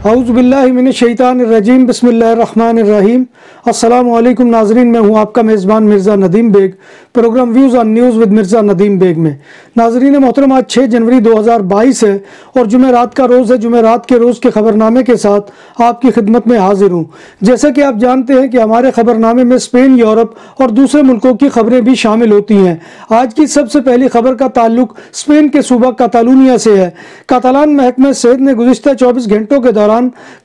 اعوذ باللہ من الشیطان الرجیم بسم اللہ الرحمن الرحیم۔ السلام علیکم ناظرین، میں ہوں آپ کا میزبان Mirza Nadeem Baig, program views on news with Mirza Nadeem Baig میں۔ ناظرین محترم، آج 6 جنوری 2022 ہے اور جمعرات کا روز ہے۔ جمعرات کے روز کے خبرنامے کے ساتھ آپ کی خدمت میں حاضر ہوں۔ جیسا کہ آپ جانتے ہیں کہ ہمارے خبرنامے میں اسپین، یورپ اور دوسرے ملکوں کی خبریں بھی شامل ہوتی ہیں۔ آج کی سب سے پہلی خبر کا تعلق اسپین کے صوبہ کاتالونیا سے ہے۔ کاتالان محکمہ صحت نے گزشتہ 24 گھنٹوں کے دوران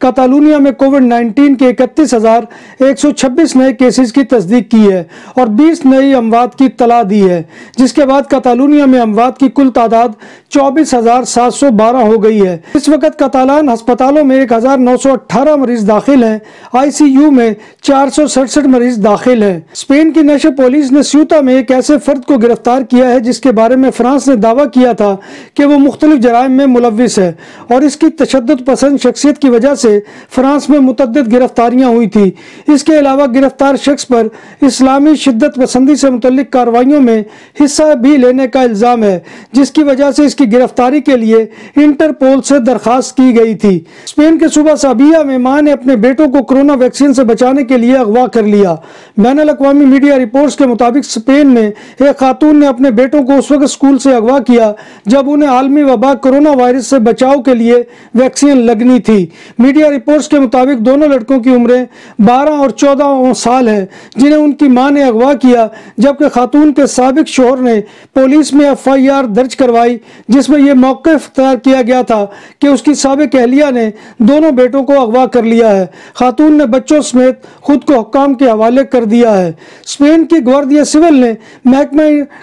کاتالونیا میں کووڈ-19 کے 31,126 نئے کیسز کی تصدیق کی ہے اور 20 نئی اموات کی اطلاع دی ہے، جس کے بعد کاتالونیا میں اموات کی کل تعداد 24,712 ہو گئی ہے۔ اس وقت کاتالان ہسپتالوں میں 1,918 مریض داخل ہیں، آئی سی یو میں 467 مریض داخل ہیں۔ اسپین کی نشر پولیس نے سیوتا میں ایک ایسے فرد کو گرفتار کیا ہے جس کے بارے میں فرانس نے دعویٰ کیا تھا کہ وہ مختلف جرائم میں ملوث ہے اور اس کی تشدد پسند شخصیت کی وجہ سے فرانس میں متعدد گرفتاریاں ہوئی تھی۔ اس کے علاوہ گرفتار شخص پر اسلامی شدت پسندی سے متعلق کارروائیوں میں حصہ بھی لینے کا الزام ہے، جس کی وجہ سے اس کی گرفتاری کے لیے انٹرپول سے درخواست کی گئی تھی۔ اسپین کے صوبہ سابیہ میں ماں نے اپنے بیٹوں کو کورونا ویکسین سے بچانے کے لیے اغوا کر لیا۔ بین الاقوامی میڈیا رپورٹس کے مطابق اسپین میں ایک خاتون نے اپنے بیٹوں کو اس وقت اسکول سے اغوا کیا جب انہیں عالمی وبا کورونا وائرس سے بچاؤ کے لیے ویکسین لگنی تھی۔ میڈیا رپورٹس کے مطابق دونوں لڑکوں کی عمریں 12 اور 14 سال ہیں، جنہیں ان کی ماں نے اغوا کیا، جبکہ خاتون کے سابق شوہر نے پولیس میں FIR درج کروائی، جس میں یہ موقف اختیار کیا گیا تھا کہ اس کی سابق اہلیہ نے دونوں بیٹوں کو اغوا کر لیا ہے۔ خاتون نے بچوں سمیت خود کو حکام کے حوالے کر دیا ہے۔ اسپین کی گواردیا سول نے محکمہ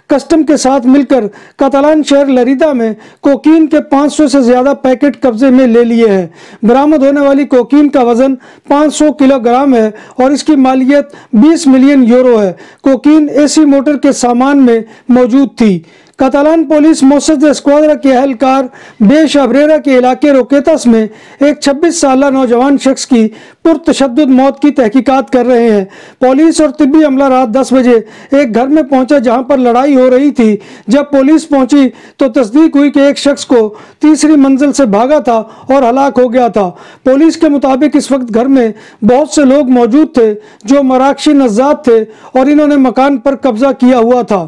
کسٹم کے ساتھ مل کر کاتالان شہر لریدا میں کوکین کے 500 سے زیادہ پیکٹ قبضے میں لے لیے ہیں۔ برآمد ہونے والی کوکین کا وزن 500 کلو گرام ہے اور اس کی مالیت 20 ملین یورو ہے۔ کوکین AC موٹر کے سامان میں موجود تھی۔ کاتالان پولیس موسد اسکواڈرا کے اہلکار بیش ابریرا کے علاقے روکیتاس میں ایک 26 سالہ نوجوان شخص کی پرتشدد موت کی تحقیقات کر رہے ہیں۔ پولیس اور طبی عملہ رات 10 بجے ایک گھر میں پہنچا جہاں پر لڑائی ہو رہی تھی۔ جب پولیس پہنچی تو تصدیق ہوئی کہ ایک شخص کو تیسری منزل سے بھاگا تھا اور ہلاک ہو گیا تھا۔ پولیس کے مطابق اس وقت گھر میں بہت سے لوگ موجود تھے جو مراکشی نژاد تھے اور انہوں نے مکان پر قبضہ کیا ہوا تھا۔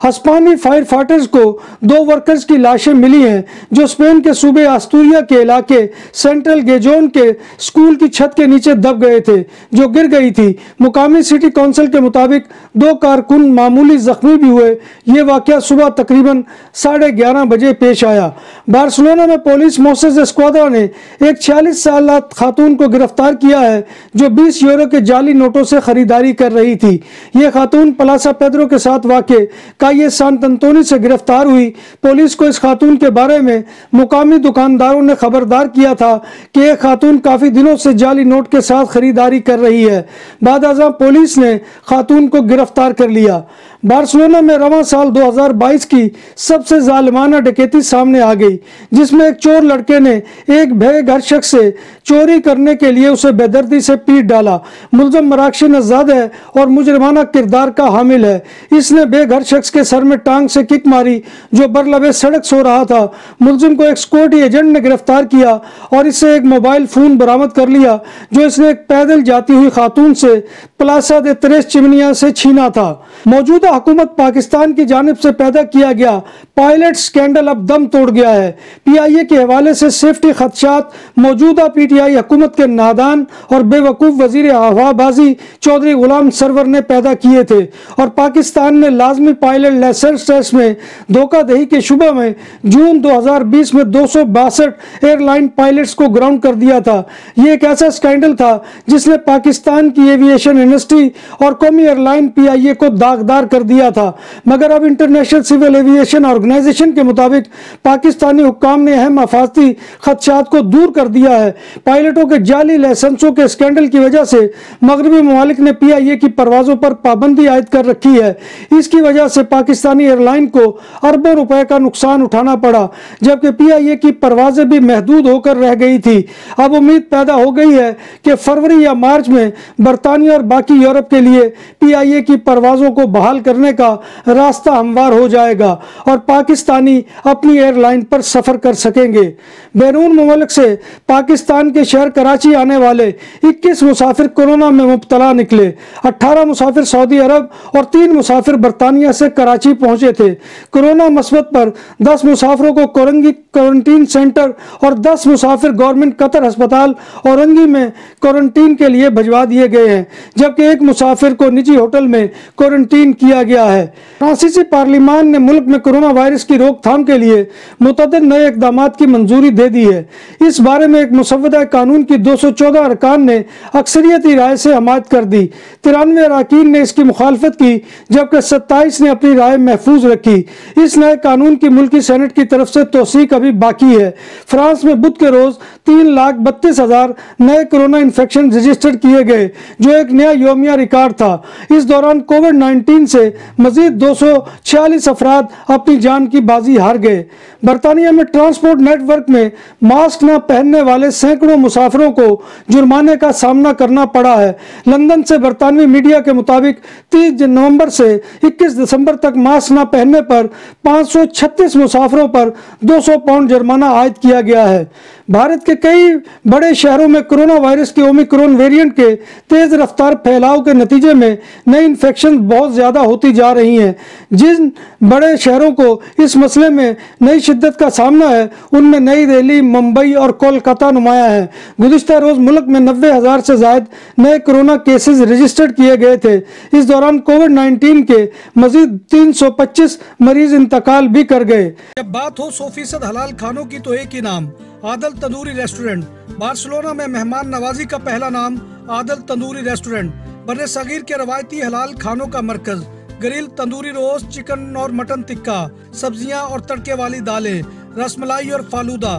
ہسپانی فائر فائٹرز کو 2 ورکرز کی لاشیں ملی ہیں جو اسپین کے صوبے آستوریا کے علاقے سینٹرل گیجون کے اسکول کی چھت کے نیچے دب گئے تھے جو گر گئی تھی۔ مقامی سٹی کونسل کے مطابق 2 کارکن معمولی زخمی بھی ہوئے۔ یہ واقعہ صبح تقریباً 11:30 بجے پیش آیا۔ بارسلونا میں پولیس موسد اسکواڈرا نے ایک 46 سالہ خاتون کو گرفتار کیا ہے جو 20 یورو کے جعلی نوٹوں سے خریداری کر رہی تھی۔ یہ خاتون پلاسا پیدرو کے ساتھ واقع یہ سانت انتونی سے گرفتار ہوئی۔ پولیس کو اس خاتون کے بارے میں مقامی دکانداروں نے خبردار کیا تھا کہ ایک خاتون کافی دنوں سے جعلی نوٹ کے ساتھ خریداری کر رہی ہے۔ بعد ازاں پولیس نے خاتون کو گرفتار کر لیا۔ بارسلونا میں رواں سال 2022 کی سب سے ظالمانہ ڈکیتی سامنے آ گئی، جس میں ایک چور لڑکے نے ایک بے گھر شخص سے چوری کرنے کے لیے اسے بے دردی سے پیٹ ڈالا۔ ملزم مراکشی نژاد ہے اور مجرمانہ کردار کا حامل ہے۔ اس نے بے گھر شخص کے سر میں ٹانگ سے کک ماری جو برلبے سڑک سو رہا تھا۔ ملزم کو ایک سیکورٹی ایجنٹ نے گرفتار کیا اور اس سے ایک موبائل فون برآمد کر لیا جو اس نے ایک پیدل جاتی ہوئی خاتون سے پلاسا دے تریس چمنیا سے چھینا تھا۔ موجودہ حکومت پاکستان کی جانب سے پیدا کیا گیا پائلٹ سکینڈل اب دم توڑ گیا ہے۔ PIA کے حوالے سے سیفٹی خدشات موجودہ PTI حکومت کے نادان اور بے وقوف وزیر ہوا بازی چودھری غلام سرور نے پیدا کیے تھے اور پاکستان نے لازمی پائلٹ لائسنس ٹیسٹ میں دھوکہ دہی کے شبہ میں جون 2020 میں 262 ایئر لائن پائلٹس کو گراؤنڈ کر دیا تھا۔ یہ ایک ایسا سکینڈل تھا جس نے پاکستان کی ایوییشن انڈسٹری اور قومی ایئر لائن PIA کو داغدار کر دیا تھا، مگر اب انٹرنیشنل سول ایوییشن آرگنائزیشن کے مطابق پاکستانی حکام نے اہم حفاظتی خدشات کو دور کر دیا ہے۔ پائلٹوں کے جعلی لائسنسوں کے سکینڈل کی وجہ سے مغربی ممالک نے PIA کی پروازوں پر پابندی عائد کر رکھی ہے۔ اس کی وجہ سے پاکستانی ایئر لائن کو اربوں روپے کا نقصان اٹھانا پڑا، جبکہ PIA کی پروازیں بھی محدود ہو کر رہ گئی تھی۔ اب امید پیدا ہو گئی ہے کہ فروری یا مارچ میں برطانیہ اور باقی یورپ کے لیے PIA کی پروازوں کو بحال کرنے کا راستہ ہموار ہو جائے گا اور پاکستانی اپنی ایئر لائن پر سفر کر سکیں گے۔ بیرون ممالک سے پاکستان کے شہر کراچی آنے والے 21 مسافر کورونا میں مبتلا نکلے۔ 18 مسافر سعودی عرب اور 3 مسافر برطانیہ سے کراچی پہنچے تھے۔ کورونا مثبت پر 10 مسافروں کو کوارنٹین سینٹر اور 10 مسافر گورنمنٹ قطر ہسپتال اورنگی میں کوارنٹین کے لیے بھجوا دیے گئے ہیں، جبکہ 1 مسافر کو نجی ہوٹل میں کوارنٹین کیا گیا ہے۔ فرانسیسی پارلیمان نے ملک میں کورونا وائرس کی روک تھام کے لیے متعدد نئے اقدامات کی منظوری دے دی ہے۔ اس بارے میں ایک مسودہ قانون کی 214 ارکان نے اکثریتی رائے سے حمایت کر دی۔ 93 اراکین نے اس کی مخالفت کی، جبکہ 27 نے اپنی رائے محفوظ رکھی۔ اس نئے قانون کی ملکی سینٹ کی طرف سے توثیق ابھی باقی ہے۔ فرانس میں بدھ کے روز 3,32,000 نئے کورونا انفیکشن رجسٹرڈ کیے گئے، جو ایک نیا یومیہ ریکارڈ تھا۔ اس دوران کووڈ-19 سے مزید 246 افراد اپنی جان کی بازی ہار گئے۔ برطانیہ میں ٹرانسپورٹ نیٹ ورک میں ماسک نہ پہننے والے سینکڑوں مسافروں کو جرمانے کا سامنا کرنا پڑا ہے۔ لندن سے برطانوی میڈیا کے مطابق 30 نومبر سے 21 دسمبر تک ماسک نہ پہننے پر 536 مسافروں پر 200 پاؤنڈ جرمانہ عائد کیا گیا ہے۔ بھارت کے کئی بڑے شہروں میں کورونا وائرس کے اومیکرون ویرینٹ کے تیز رفتار پھیلاؤ کے نتیجے میں نئی انفیکشن بہت زیادہ ہوتی جا رہی ہیں۔ جن بڑے شہروں کو اس مسئلے میں نئی شدت کا سامنا ہے، ان میں نئی دہلی، ممبئی اور کولکاتہ نمایاں ہیں۔ گزشتہ روز ملک میں 90,000 سے زائد نئے کورونا کیسز رجسٹرڈ کیے گئے تھے۔ اس دوران کووڈ-19 کے مزید 325 مریض انتقال بھی کر گئے۔ جب بات ہو 100% حلال کھانوں کی تو ایک ہی نام، عادل تندوری ریسٹورنٹ۔ بارسلونا میں مہمان نوازی کا پہلا نام عادل تندوری ریسٹورنٹ، بر صغیر کے روایتی حلال کھانوں کا مرکز۔ گرل تندوری روسٹ، چکن اور مٹن ٹکا، سبزیاں اور تڑکے والی دالیں، رس ملائی اور فالودہ۔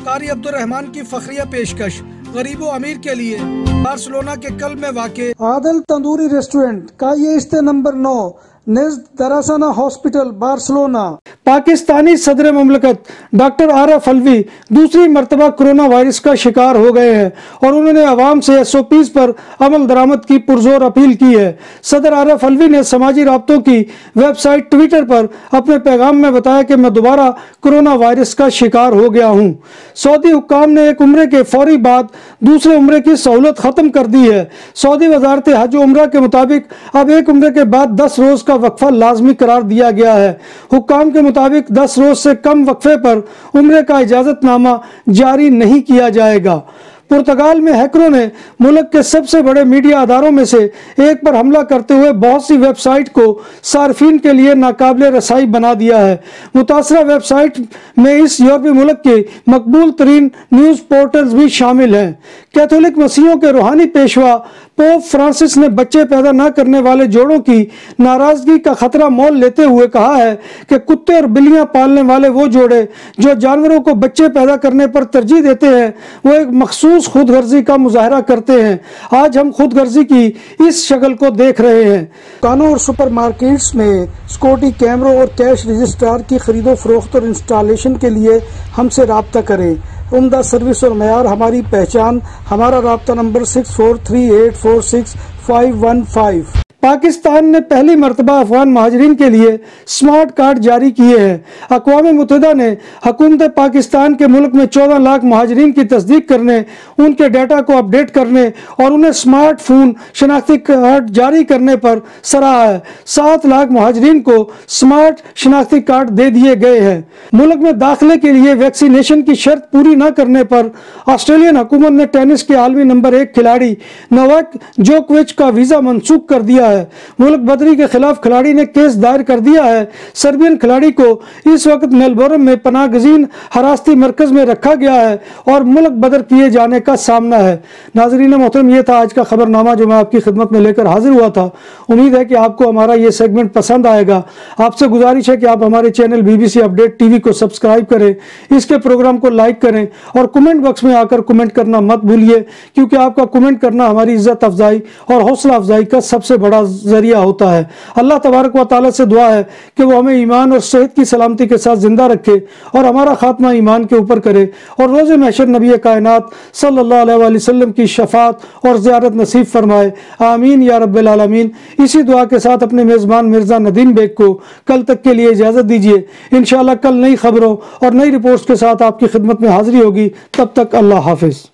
قاری عبدالرحمان کی فخریہ پیشکش غریب و امیر کے لیے۔ بارسلونا کے قلب میں واقع عادل تندوری ریسٹورنٹ کا یہ استے نمبر 9 نزد دراسانہ ہاسپٹل، بارسلونا۔ پاکستانی صدر مملکت ڈاکٹر عارف علوی دوسری مرتبہ کورونا وائرس کا شکار ہو گئے ہیں اور انہوں نے عوام سے SOPs پر عمل درآمد کی پرزور اپیل کی ہے۔ صدر عارف علوی نے سماجی رابطوں کی ویب سائٹ ٹویٹر پر اپنے پیغام میں بتایا کہ میں دوبارہ کورونا وائرس کا شکار ہو گیا ہوں۔ سعودی حکام نے ایک عمرے کے فوری بعد دوسرے عمرے کی سہولت ختم کر دی ہے۔ سعودی وزارت حج و عمرہ کے مطابق اب ایک عمرے کے بعد 10 روز کا وقفہ لازمی قرار دیا گیا ہے۔ حکام کے مطابق 10 روز سے کم وقفے پر عمرے کا اجازت نامہ جاری نہیں کیا جائے گا۔ پرتگال میں ہیکروں نے ملک کے سب سے بڑے میڈیا اداروں میں سے ایک پر حملہ کرتے ہوئے بہت سی ویب سائٹ کو صارفین کے لیے ناقابل رسائی بنا دیا ہے۔ متاثرہ ویب سائٹ میں اس یورپی ملک کے مقبول ترین نیوز پورٹلز بھی شامل ہیں۔ کیتھولک مسیحیوں کے روحانی پیشوا پوپ فرانسس نے بچے پیدا نہ کرنے والے جوڑوں کی ناراضگی کا خطرہ مول لیتے ہوئے کہا ہے کہ کتے اور بلیاں پالنے والے وہ جوڑے جو جانوروں کو بچے پیدا کرنے پر ترجیح دیتے ہیں، وہ ایک مخصوص خود غرضی کا مظاہرہ کرتے ہیں۔ آج ہم خود غرضی کی اس شکل کو دیکھ رہے ہیں۔ دکانوں اور سپر مارکیٹس میں سیکورٹی کیمروں اور کیش رجسٹرار کی خرید و فروخت اور انسٹالیشن کے لیے ہم سے رابطہ کریں۔ عمدہ سروس اور معیار ہماری پہچان۔ ہمارا رابطہ نمبر 6438465515۔ پاکستان نے پہلی مرتبہ افغان مہاجرین کے لیے سمارٹ کارڈ جاری کیے ہیں۔ اقوام متحدہ نے حکومت پاکستان کے ملک میں 14 لاکھ مہاجرین کی تصدیق کرنے، ان کے ڈیٹا کو اپ ڈیٹ کرنے اور انہیں سمارٹ فون شناختی کارڈ جاری کرنے پر سراہا ہے۔ 7 لاکھ مہاجرین کو سمارٹ شناختی کارڈ دے دیے گئے ہیں۔ ملک میں داخلے کے لیے ویکسینیشن کی شرط پوری نہ کرنے پر آسٹریلین حکومت نے ٹینس کے عالمی نمبر 1 کھلاڑی نوواک جوکووچ کا ویزا منسوخ کر دیا ہے۔ ملک بدری کے خلاف کھلاڑی نے کیس دائر کر دیا ہے۔ سربین کھلاڑی کو اس وقت میلبورن میں پناہ گزین حراستی مرکز میں رکھا گیا ہے اور ملک بدر کیے جانے کا سامنا ہے۔ ناظرین محترم، یہ تھا آج کا خبر نامہ جو میں آپ کی خدمت میں لے کر حاضر ہوا تھا۔ امید ہے کہ آپ کو ہمارا یہ سیگمنٹ پسند آئے گا۔ آپ سے گزارش ہے کہ آپ ہمارے چینل BBC اپڈیٹ TV کو سبسکرائب کریں، اس کے پروگرام کو لائک کریں اور کمنٹ باکس میں آ کر کمنٹ کرنا مت بھولیے، کیونکہ آپ کا کمنٹ کرنا ہماری عزت افزائی اور حوصلہ افزائی کا سب سے بڑا ذریعہ ہوتا ہے۔ اللہ تبارک و تعالیٰ سے دعا ہے کہ وہ ہمیں ایمان اور صحت کی سلامتی کے ساتھ زندہ رکھے اور ہمارا خاتمہ ایمان کے اوپر کرے، اور روز محشر نبی کائنات صلی اللہ علیہ وآلہ وسلم کی شفاعت اور زیارت نصیب فرمائے، آمین یا رب العالمین۔ اسی دعا کے ساتھ اپنے میزبان مرزا ندیم بیگ کو کل تک کے لیے اجازت دیجیے۔ انشاءاللہ کل نئی خبروں اور نئی رپورٹس کے ساتھ آپ کی خدمت میں حاضری ہوگی۔ تب تک اللہ حافظ۔